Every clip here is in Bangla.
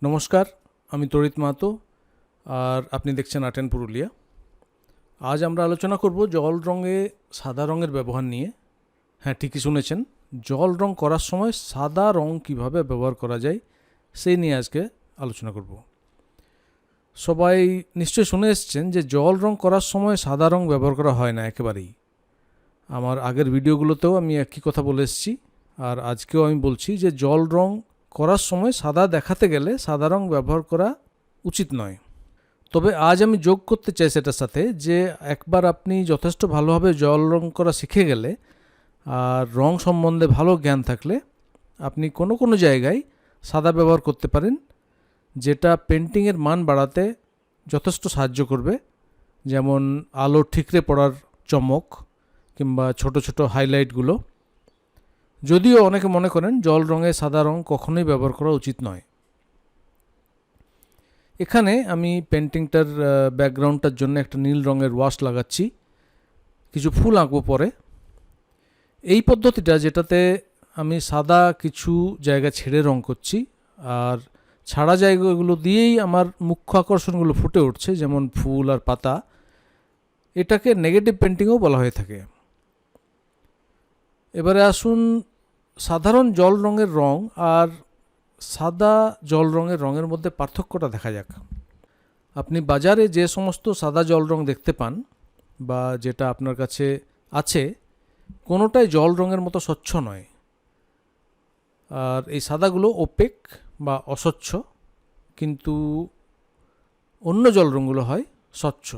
নমস্কার, আমি তড়িৎ মাহাতো আর আপনি দেখছেন আর্ট অ্যান্ড পুরুলিয়া। আজ আমরা আলোচনা করব জল রঙে সাদা রঙের ব্যবহার নিয়ে। হ্যাঁ, ঠিকই শুনেছেন, জল রঙ করার সময় সাদা রঙ কিভাবে ব্যবহার করা যায় সেই নিয়ে আজকে আলোচনা করব। সবাই নিশ্চয়ই শুনে এসেছেন যে জল রঙ করার সময় সাদা রঙ ব্যবহার করা হয় না একেবারেই। আমার আগের ভিডিওগুলোতেও আমি একই কথা বলে এসেছি, আর আজকেও আমি বলছি যে জল রঙ করার সময় সাদা দেখাতে গেলে সাদা রঙ ব্যবহার করা উচিত নয়। তবে আজ আমি যোগ করতে চাই সেটার সাথে যে একবার আপনি যথেষ্ট ভালোভাবে জল রঙ করা শিখে গেলে আর রঙ সম্বন্ধে ভালো জ্ঞান থাকলে আপনি কোনো কোনো জায়গায় সাদা ব্যবহার করতে পারেন, যেটা পেন্টিংয়ের মান বাড়াতে যথেষ্ট সাহায্য করবে। যেমন আলো ঠিকরে পড়ার চমক কিংবা ছোট ছোট হাইলাইটগুলো। যদিও অনেকে মনে করেন জল রঙে সাদা রঙ কখনোই ব্যবহার করা উচিত নয়। এখানে আমি পেন্টিংটার ব্যাকগ্রাউন্ডটার জন্য একটা নীল রঙের ওয়াশ লাগাচ্ছি, কিছু ফুল আঁকবো পরে। এই পদ্ধতিটা, যেটাতে আমি সাদা কিছু জায়গা ছেড়ে রঙ করছি আর ছাড়া জায়গাগুলো দিয়েই আমার মুখ্য আকর্ষণগুলো ফুটে উঠছে, যেমন ফুল আর পাতা, এটাকে নেগেটিভ পেন্টিংও বলা হয়ে থাকে। এবারে আসুন সাধারণ জল রঙের রঙ আর সাদা জল রঙের মধ্যে পার্থক্যটা দেখা যাক। আপনি বাজারে যে সমস্ত সাদা জল রঙ দেখতে পান বা যেটা আপনার কাছে আছে, কোনোটাই জল রঙের মতো স্বচ্ছ নয়। আর এই সাদাগুলো ওপেক বা অস্বচ্ছ, কিন্তু অন্য জল রঙগুলো হয় স্বচ্ছ।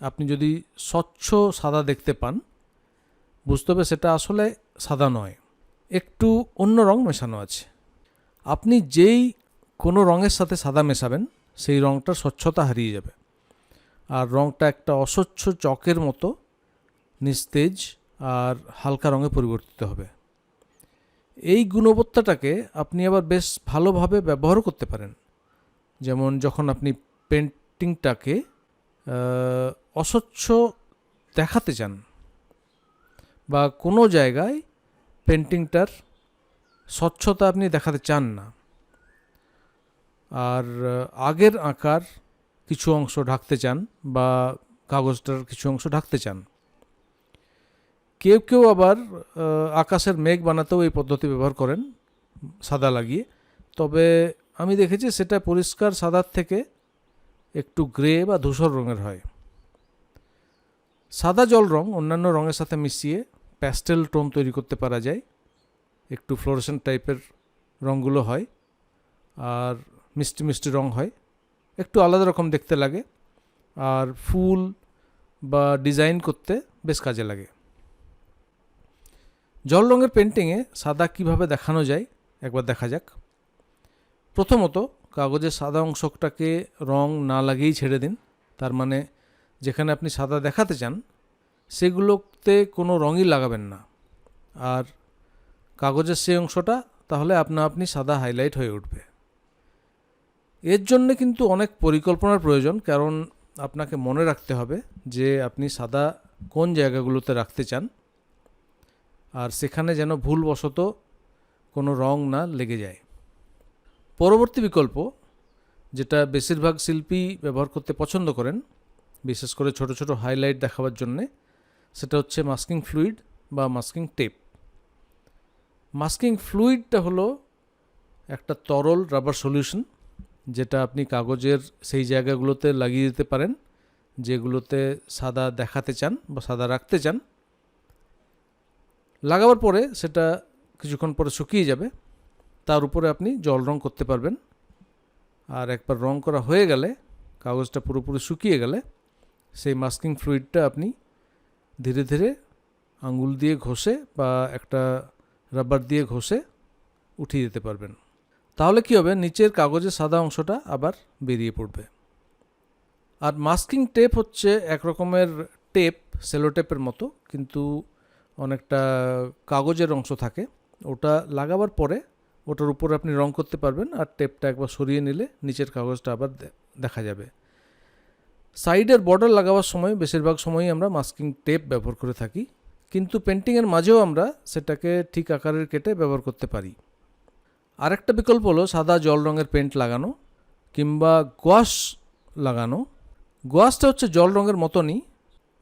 আপনি যদি স্বচ্ছ সাদা দেখতে পান, বুঝতে হবে সেটা আসলে সাদা নয়, একটু অন্য রঙ মেশানো আছে। আপনি যেই কোনো রঙের সাথে সাদা মেশাবেন, সেই রঙটার স্বচ্ছতা হারিয়ে যাবে আর রঙটা একটা অস্বচ্ছ চকের মতো নিস্তেজ আর হালকা রঙে পরিবর্তিত হবে। এই গুণবত্তাটাকে আপনি আবার বেশ ভালোভাবে ব্যবহার করতে পারেন। যেমন যখন আপনি পেন্টিংটাকে অস্বচ্ছ দেখাতে চান বা কোনো জায়গায় পেন্টিংটার স্বচ্ছতা আপনি দেখাতে চান না, আর আগের আঁকার কিছু অংশ ঢাকতে চান বা কাগজটার কিছু অংশ ঢাকতে চান। কেউ কেউ আবার আকাশের মেঘ বানাতেও এই পদ্ধতি ব্যবহার করেন সাদা লাগিয়ে। তবে আমি দেখেছি সেটা পরিষ্কার সাদার থেকে একটু গ্রে বা ধূসর রঙের হয়। সাদা জল রঙ অন্যান্য রঙের সাথে মিশিয়ে প্যাস্টেল টোন তৈরি করতে পারা যায়। একটু ফ্লোরেসেন্ট টাইপের রঙগুলো হয় আর মিষ্টি মিষ্টি রঙ হয়, একটু আলাদা রকম দেখতে লাগে আর ফুল বা ডিজাইন করতে বেশ কাজে লাগে। জল রঙের পেন্টিংয়ে সাদা কিভাবে দেখানো যায় একবার দেখা যাক। প্রথমত কাগজের সাদা অংশটাকে রঙ না লাগিয়েই ছেড়ে দিন। তার মানে যেখানে আপনি সাদা দেখাতে চান সেগুলোতে কোনো রঙই লাগাবেন না, আর কাগজের সেই অংশটা তাহলে আপনি সাদা হাইলাইট হয়ে উঠবে। এর জন্য কিন্তু অনেক পরিকল্পনার প্রয়োজন, কারণ আপনাকে মনে রাখতে হবে যে আপনি সাদা কোন জায়গাগুলোতে রাখতে চান, আর সেখানে যেন ভুলবশত কোনো রঙ না লেগে যায়। পরবর্তী বিকল্প, যেটা বেশিরভাগ শিল্পী ব্যবহার করতে পছন্দ করেন, বিশেষ করে ছোট ছোট হাইলাইট দেখাবার জন্যে, সেটা হচ্ছে মাস্কিং ফ্লুইড বা মাস্কিং টেপ। মাস্কিং ফ্লুইডটা হলো একটা তরল রাবার সলিউশন, যেটা আপনি কাগজের সেই জায়গাগুলোতে লাগিয়ে দিতে পারেন যেগুলোতে সাদা দেখাতে চান বা সাদা রাখতে চান। লাগাবার পরে সেটা কিছুক্ষণ পরে শুকিয়ে যাবে, তার উপরে আপনি জল রঙ করতে পারবেন। আর একবার রঙ করা হয়ে গেলে, কাগজটা পুরোপুরি শুকিয়ে গেলে, সেই মাস্কিং ফ্লুইডটা আপনি ধীরে ধীরে আঙুল দিয়ে ঘষে বা একটা রাবার দিয়ে ঘষে উঠিয়ে দিতে পারবেন। তাহলে কী হবে, নিচের কাগজের সাদা অংশটা আবার বেরিয়ে পড়বে। আর মাস্কিং টেপ হচ্ছে এক রকমের টেপ, সেলো টেপের মতো, কিন্তু অনেকটা কাগজের অংশ থাকে। ওটা লাগাবার পরে ওটার উপরে আপনি রঙ করতে পারবেন, আর টেপটা একবার সরিয়ে নিলে নিচের কাগজটা আবার দেখা যাবে। সাইডের বর্ডার লাগাবার সময় বেশিরভাগ সময়ই আমরা মাস্কিং টেপ ব্যবহার করে থাকি, কিন্তু পেন্টিংয়ের মাঝেও আমরা সেটাকে ঠিক আকারের কেটে ব্যবহার করতে পারি। আরেকটা বিকল্প হলো সাদা জল রঙের পেন্ট লাগানো কিংবা গোয়াশ লাগানো। গোয়াশটা হচ্ছে জল রঙের মতনই,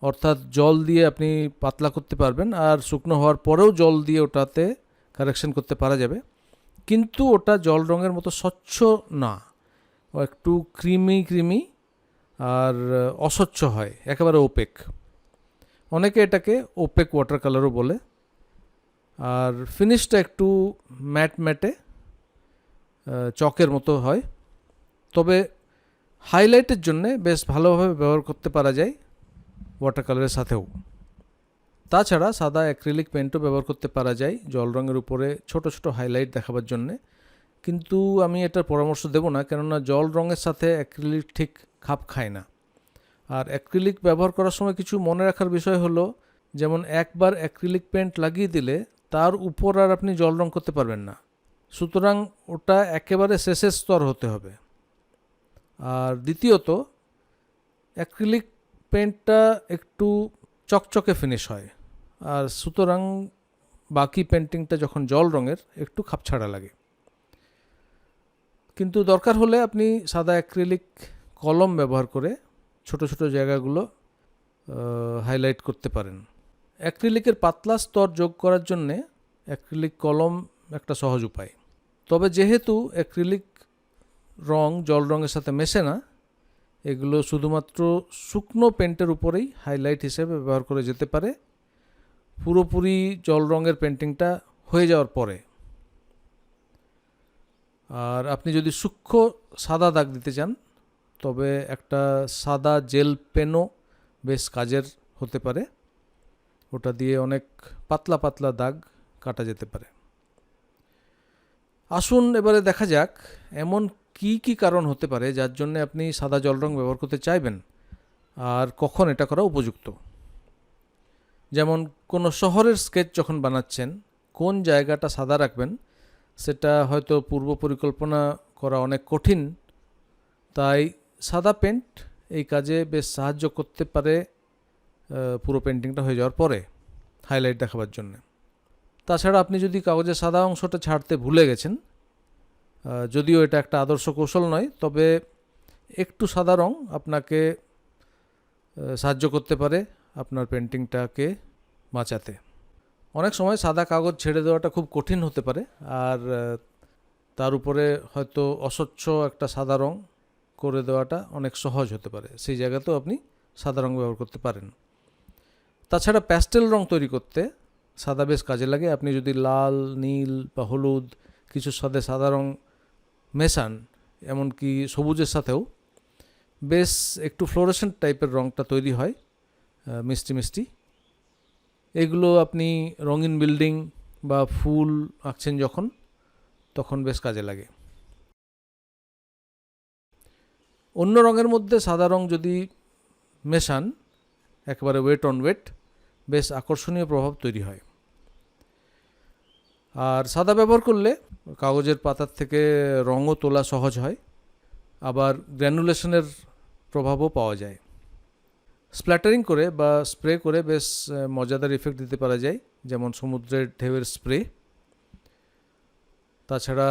অর্থাৎ জল দিয়ে আপনি পাতলা করতে পারবেন আর শুকনো হওয়ার পরেও জল দিয়ে ওটাতে কারেকশন করতে পারা যাবে, কিন্তু ওটা জল রঙের মতো স্বচ্ছ না, ও একটু ক্রিমি আর অস্বচ্ছ হয়, একেবারে ওপেক। অনেকে এটাকে ওপেক ওয়াটার কালারও বলে। আর ফিনিশটা একটু ম্যাটে চকের মতো হয়, তবে হাইলাইটের জন্যে বেশ ভালোভাবে ব্যবহার করতে পারা যায় ওয়াটার কালারের সাথেও। তাছাড়া সাদা অ্যাক্রিলিক পেন্টও ব্যবহার করতে পারা যায় জল রঙের উপরে ছোট হাইলাইট দেখাবার জন্যে, কিন্তু আমি এটার পরামর্শ দেব না, কেননা জল রঙের সাথে অ্যাক্রিলিক ঠিক খাপ খায় না। আর অ্যাক্রিলিক ব্যবহার করার সময় কিছু মনে রাখার বিষয় হলো, যেমন একবার অ্যাক্রিলিক পেন্ট লাগিয়ে দিলে তার উপর আর আপনি জল রঙ করতে পারবেন না, সুতরাং ওটা একেবারে শেষের স্তর হতে হবে। আর দ্বিতীয়ত, অ্যাক্রিলিক পেন্টটা একটু চকচকে ফিনিশ হয়, আর সুতরাং বাকি পেন্টিংটা যখন জল রঙের একটু খাপছাড়া লাগে। কিন্তু দরকার হলে আপনি সাদা অ্যাক্রিলিক কলম ব্যবহার করে ছোট জায়গাগুলো হাইলাইট করতে পারেন। অ্যাক্রিলিকের পাতলা স্তর যোগ করার জন্যে অ্যাক্রিলিক কলম একটা সহজ উপায়। তবে যেহেতু অ্যাক্রিলিক রং জল রঙের সাথে মেশে না, এগুলো শুধুমাত্র শুকনো পেন্টের উপরেই হাইলাইট হিসেবে ব্যবহার করে যেতে পারে পুরোপুরি জল রঙের পেন্টিংটা হয়ে যাওয়ার পরে। আর আপনি যদি সূক্ষ্ম সাদা দাগ দিতে চান, তবে একটা সাদা জেল পেনও বেশ কাজের হতে পারে, ওটা দিয়ে অনেক পাতলা দাগ কাটা যেতে পারে। আসুন এবারে দেখা যাক এমন কি কারণ হতে পারে যার জন্য আপনি সাদা জল রঙ ব্যবহার করতে চাইবেন আর কখন এটা করা উপযুক্ত। যেমন কোনো শহরের স্কেচ যখন বানাচ্ছেন, কোন জায়গাটা সাদা রাখবেন সেটা হয়তো পূর্ব পরিকল্পনা করা অনেক কঠিন, তাই সাদা পেন্ট এই কাজে বেশ সাহায্য করতে পারে পুরো পেন্টিংটা হয়ে যাওয়ার পরে হাইলাইট দেখাবার জন্য। তাছাড়া আপনি যদি কাগজের সাদা অংশটা ছাড়তে ভুলে গেছেন, যদিও এটা একটা আদর্শ কৌশল নয়, তবে একটু সাদা রং আপনাকে সাহায্য করতে পারে আপনার পেন্টিংটাকে বাঁচাতে। অনেক সময় সাদা কাগজ ছেড়ে দেওয়াটা খুব কঠিন হতে পারে, আর তার উপরে হয়তো অস্বচ্ছ একটা সাদা রং করে দেওয়াটা অনেক সহজ হতে পারে, সেই জায়গাতেও আপনি সাদা রং ব্যবহার করতে পারেন। তাছাড়া প্যাস্টেল রং তৈরি করতে সাদা বেশ কাজে লাগে। আপনি যদি লাল, নীল বা হলুদ কিছুর সাথে সাদা রং মেশান, এমনকি সবুজের সাথেও বেশ একটু ফ্লোরেসেন্ট টাইপের রংটা তৈরি হয়, মিষ্টি। এগুলো আপনি রঙিন বিল্ডিং বা ফুল আঁকছেন যখন, তখন বেশ কাজে লাগে। অন্য রঙের মধ্যে সাদা রং যদি মেশান, একেবারে ওয়েট অন ওয়েট, বেশ আকর্ষণীয় প্রভাব তৈরি হয়। আর সাদা ব্যবহার করলে কাগজের পাতার থেকে রঙও তোলা সহজ হয়, আবার গ্র্যানুলেশনের প্রভাবও পাওয়া যায়। স্প্ল্যাটারিং করে বা স্প্রে করে বেশ মজাদার ইফেক্ট দিতে পারা যায়, যেমন সমুদ্রের ঢেউয়ের স্প্রে। তাছাড়া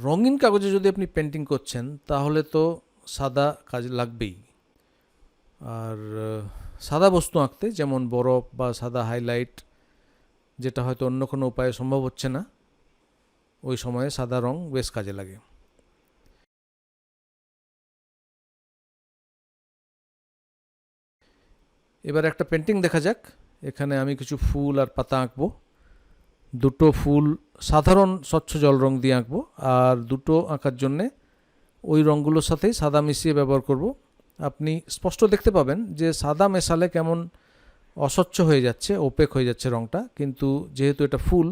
রঙিন কাগজে যদি আপনি পেন্টিং করছেন, তাহলে তো সাদা কাজ লাগবেই। আর সাদা বস্তু আঁকতে, যেমন বরফ বা সাদা হাইলাইট, যেটা হয়তো অন্য কোনো উপায়ে সম্ভব হচ্ছে না, ওই সময়ে সাদা রং বেশ কাজে লাগে। এবার একটা পেন্টিং দেখা যাক। এখানে আমি কিছু ফুল আর পাতা আঁকবো। দুটো ফুল সাধারণ স্বচ্ছ জল রং দিয়ে আঁকবো, আর দুটো আঁকার জন্যে ওই রঙগুলোর সাথেই সাদা মিশিয়ে ব্যবহার করব। আপনি স্পষ্ট দেখতে পাবেন যে সাদা মেশালে কেমন অস্বচ্ছ হয়ে যাচ্ছে, ওপেক হয়ে যাচ্ছে রঙটা, কিন্তু যেহেতু এটা ফুল,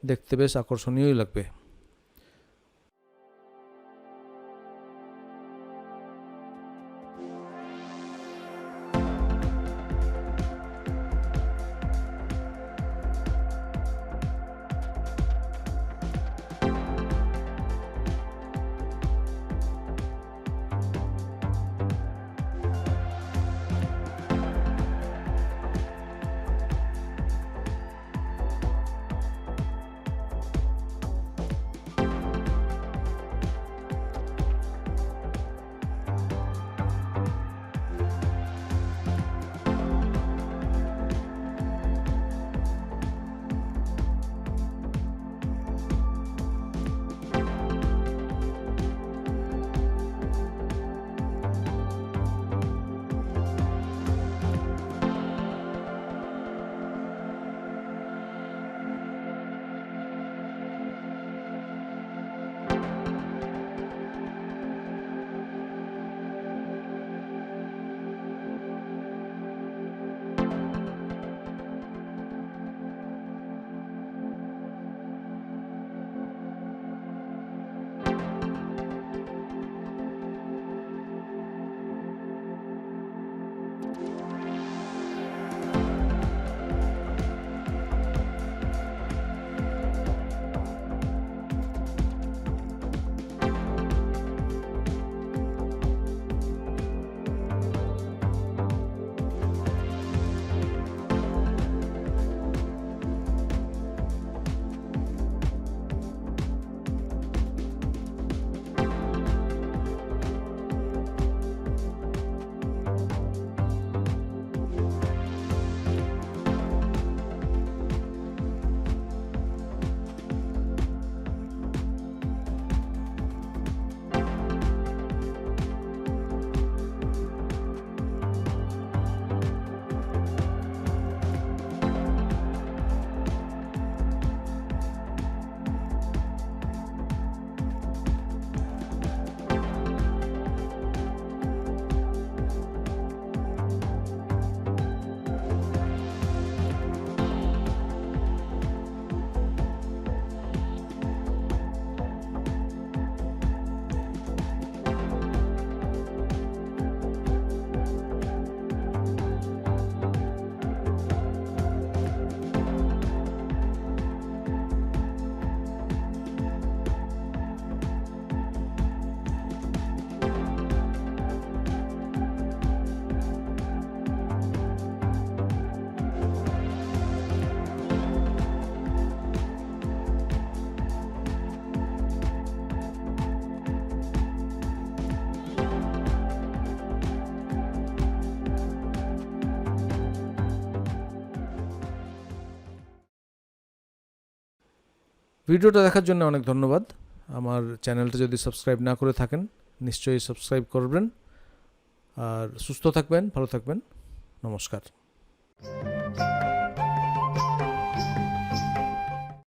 দেখতে বেশ আকর্ষণীয়ই লাগবে। ভিডিওটা দেখার জন্য অনেক ধন্যবাদ। আমার চ্যানেলটা যদি সাবস্ক্রাইব না করে থাকেন নিশ্চয়ই সাবস্ক্রাইব করবেন। আর সুস্থ থাকবেন, ভালো থাকবেন। নমস্কার।